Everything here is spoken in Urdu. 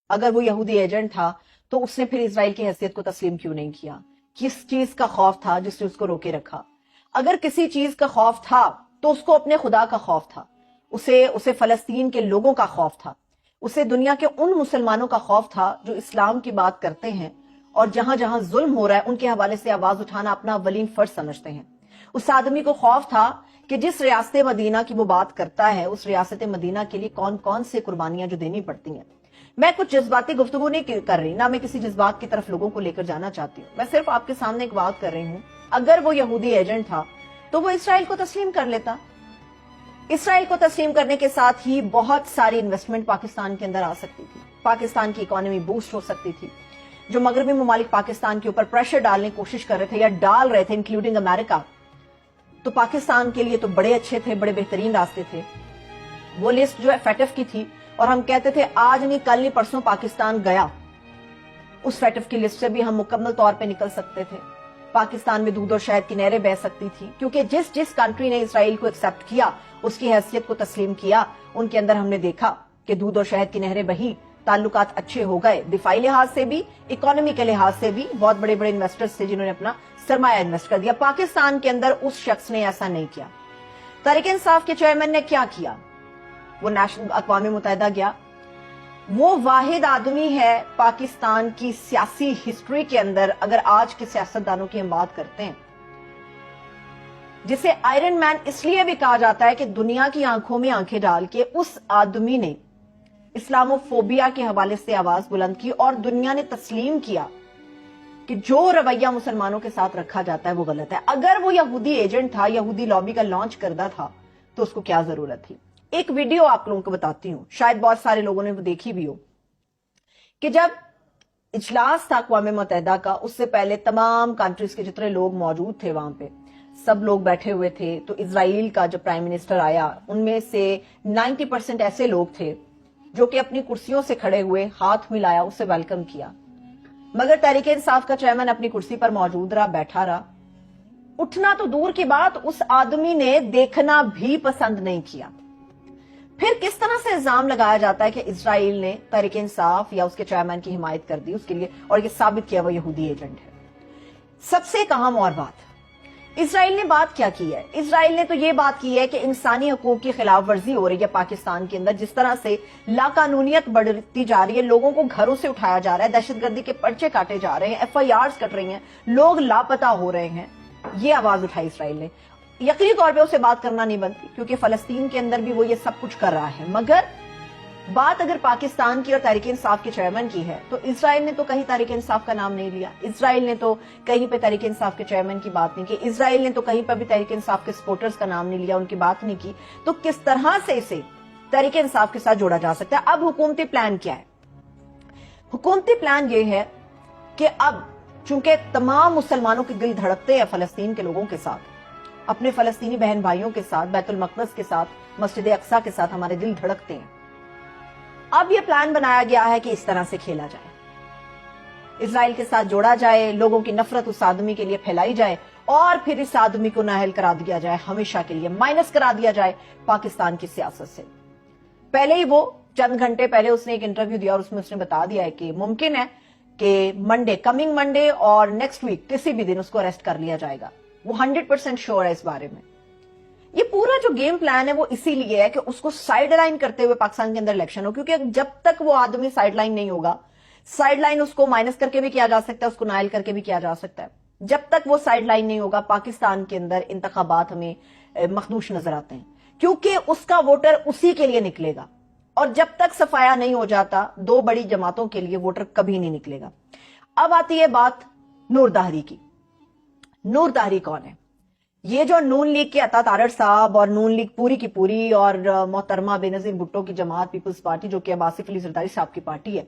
اگر وہ یہودی ایجنٹ تھا تو اس نے پھر اسرائیل کی حیثیت کو تسلیم کیوں نہیں کیا؟ کس چیز کا خوف تھا جس نے اس کو روکے رکھا؟ اگر کسی چیز کا خوف تھا تو اس کو اپنے خدا کا خوف تھا، اسے فلسطین کے لوگوں کا خوف تھا، اسے دنیا کے ان مسلمانوں کا خوف تھا جو اسلام کی بات کرتے ہیں اور جہاں جہاں ظلم ہو رہا ہے ان کے حوالے سے آواز اٹھانا اپنا اولین فرض سمجھتے ہیں۔ اس آدمی کو خوف تھا کہ جس ریاست مدینہ کی وہ بات کرتا ہے اس ریاست مدینہ کے لیے کون کون سے قربانیاں جو دینی پڑتی ہیں۔ میں کچھ جذباتی گفتگو نہیں کر رہی، نہ میں کسی جذبات کی طرف لوگوں کو لے کر جانا چاہتی ہوں، میں صرف آپ کے سامنے ایک بات کر رہی ہوں۔ اگر وہ یہودی ایجنٹ تھا تو وہ اسرائیل کو تسلیم کر لیتا۔ اسرائیل کو تسلیم کرنے کے ساتھ ہی بہت ساری انویسٹمنٹ پاکستان کے اندر آ سکتی تھی، پاکستان کی اکانومی بوسٹ ہو سکتی تھی۔ جو مغربی ممالک پاکستان کے اوپر پریشر ڈالنے کی کوشش کر رہے تھے یا ڈال رہے تھے انکلوڈنگ امریکہ، تو پاکستان کے لیے تو بڑے اچھے تھے، بڑے بہترین راستے تھے۔ وہ لسٹ جو ہے فیٹف کی تھی اور ہم کہتے تھے آج نہیں کل نہیں پرسوں پاکستان گیا، اس فیٹف کی لسٹ سے بھی ہم مکمل طور پہ نکل سکتے تھے۔ پاکستان میں دودھ اور شہد کی نہریں بہ سکتی تھی، کیونکہ جس کنٹری نے اسرائیل کو ایکسپٹ کیا، اس کی حیثیت کو تسلیم کیا، ان کے اندر ہم نے دیکھا کہ دودھ اور شہد کی نہریں بہی، تعلقات اچھے ہو گئے، دفاعی لحاظ سے بھی، اکانومی کے لحاظ سے بھی۔ بہت بڑے بڑے انویسٹرز تھے جنہوں نے اپنا سرمایہ انویسٹ کر دیا۔ پاکستان کے اندر اس شخص نے ایسا نہیں کیا۔ تحریک انصاف کے چیئرمین نے کیا کیا؟ وہ اقوام متحدہ گیا۔ وہ واحد آدمی ہے پاکستان کی سیاسی ہسٹری کے اندر، اگر آج کے سیاستدانوں کی ہم بات کرتے ہیں، جسے آئرن مین اس لیے بھی کہا جاتا ہے کہ دنیا کی آنکھوں میں آنکھیں ڈال کے اس آدمی نے اسلامو فوبیا کے حوالے سے آواز بلند کی اور دنیا نے تسلیم کیا کہ جو رویہ مسلمانوں کے ساتھ رکھا جاتا ہے وہ غلط ہے۔ اگر وہ یہودی ایجنٹ تھا، یہودی لابی کا لانچ کردہ تھا، تو اس کو کیا ضرورت تھی؟ ایک ویڈیو آپ لوگوں کو بتاتی ہوں، شاید بہت سارے لوگوں نے وہ دیکھی بھی ہو، کہ جب اجلاس تھا اقوام متحدہ کا، اس سے پہلے تمام کنٹریز کے جتنے لوگ موجود تھے وہاں پہ، سب لوگ بیٹھے ہوئے تھے۔ تو اسرائیل کا جو پرائم منسٹر آیا، ان میں سے 90% ایسے لوگ تھے جو کہ اپنی کرسیوں سے کھڑے ہوئے، ہاتھ ملایا، اسے ویلکم کیا۔ مگر تحریک انصاف کا چیئرمین اپنی کرسی پر موجود رہا، بیٹھا رہا، اٹھنا تو دور کی بات، اس آدمی نے دیکھنا بھی پسند نہیں کیا۔ پھر کس طرح سے الزام لگایا جاتا ہے کہ اسرائیل نے تحریک انصاف یا اس کے چیئرمین کی حمایت کر دی اس کے لیے، اور یہ ثابت کیا وہ یہودی ایجنٹ ہے۔ سب سے اہم اور بات، اسرائیل نے بات کیا کی ہے؟ اسرائیل نے تو یہ بات کی ہے کہ انسانی حقوق کی خلاف ورزی ہو رہی ہے پاکستان کے اندر، جس طرح سے لاقانونیت بڑھتی جا رہی ہے، لوگوں کو گھروں سے اٹھایا جا رہا ہے، دہشت گردی کے پرچے کاٹے جا رہے ہیں، FIRs کٹ رہی ہیں، لوگ لاپتہ ہو رہے ہیں۔ یہ آواز اٹھائی اسرائیل نے۔ یقینی طور پہ اسے بات کرنا نہیں بنتی کیونکہ فلسطین کے اندر بھی وہ یہ سب کچھ کر رہا ہے، مگر بات اگر پاکستان کی اور تحریک انصاف کے چیئرمین کی ہے تو اسرائیل نے تو کہیں تحریک انصاف کا نام نہیں لیا، اسرائیل نے تو کہیں پہ تحریک انصاف کے چیئرمین کی بات نہیں کی، اسرائیل نے تو کہیں پہ بھی تحریک انصاف کے سپورٹرز کا نام نہیں لیا، ان کی بات نہیں کی۔ تو کس طرح سے اسے تحریک انصاف کے ساتھ جوڑا جا سکتا ہے؟ اب حکومتی پلان کیا ہے؟ حکومتی پلان یہ ہے کہ اب چونکہ تمام مسلمانوں کے دل دھڑکتے ہیں فلسطین کے لوگوں کے ساتھ، اپنے فلسطینی بہن بھائیوں کے ساتھ، بیت المقدس کے ساتھ، مسجد اقصی کے ساتھ ہمارے دل دھڑکتے ہیں۔ اب یہ پلان بنایا گیا ہے کہ اس طرح سے کھیلا جائے، اسرائیل کے ساتھ جوڑا جائے، لوگوں کی نفرت اس آدمی کے لیے پھیلائی جائے اور پھر اس آدمی کو نااہل کرا دیا جائے، ہمیشہ کے لیے مائنس کرا دیا جائے پاکستان کی سیاست سے۔ پہلے ہی وہ چند گھنٹے پہلے اس نے ایک انٹرویو دیا اور اس میں اس نے بتا دیا ہے کہ ممکن ہے کہ کمنگ منڈے اور نیکسٹ ویک کسی بھی دن اس کو اریسٹ کر لیا جائے گا۔ وہ 100% شور ہے اس بارے میں۔ یہ پورا جو گیم پلان ہے وہ اسی لیے ہے کہ اس کو سائیڈ لائن کرتے ہوئے پاکستان کے اندر الیکشن ہو، کیونکہ جب تک وہ آدمی سائیڈ لائن نہیں ہوگا، سائیڈ لائن اس کو مائنس کر کے بھی کیا جا سکتا ہے، اس کو نائل کر کے بھی کیا جا سکتا ہے، جب تک وہ سائیڈ لائن نہیں ہوگا پاکستان کے اندر انتخابات ہمیں مخدوش نظر آتے ہیں، کیونکہ اس کا ووٹر اسی کے لیے نکلے گا، اور جب تک صفایا نہیں ہو جاتا دو بڑی جماعتوں کے لیے ووٹر کبھی نہیں نکلے گا۔ اب آتی ہے بات نور دہری کی۔ نور دہری کون ہے؟ یہ جو نون لیگ کے عطا تارڑ صاحب اور نون لیگ پوری کی پوری اور محترمہ بے نظیر بھٹو کی جماعت پیپلز پارٹی جو کہ اب آصف علی زرداری صاحب کی پارٹی ہے،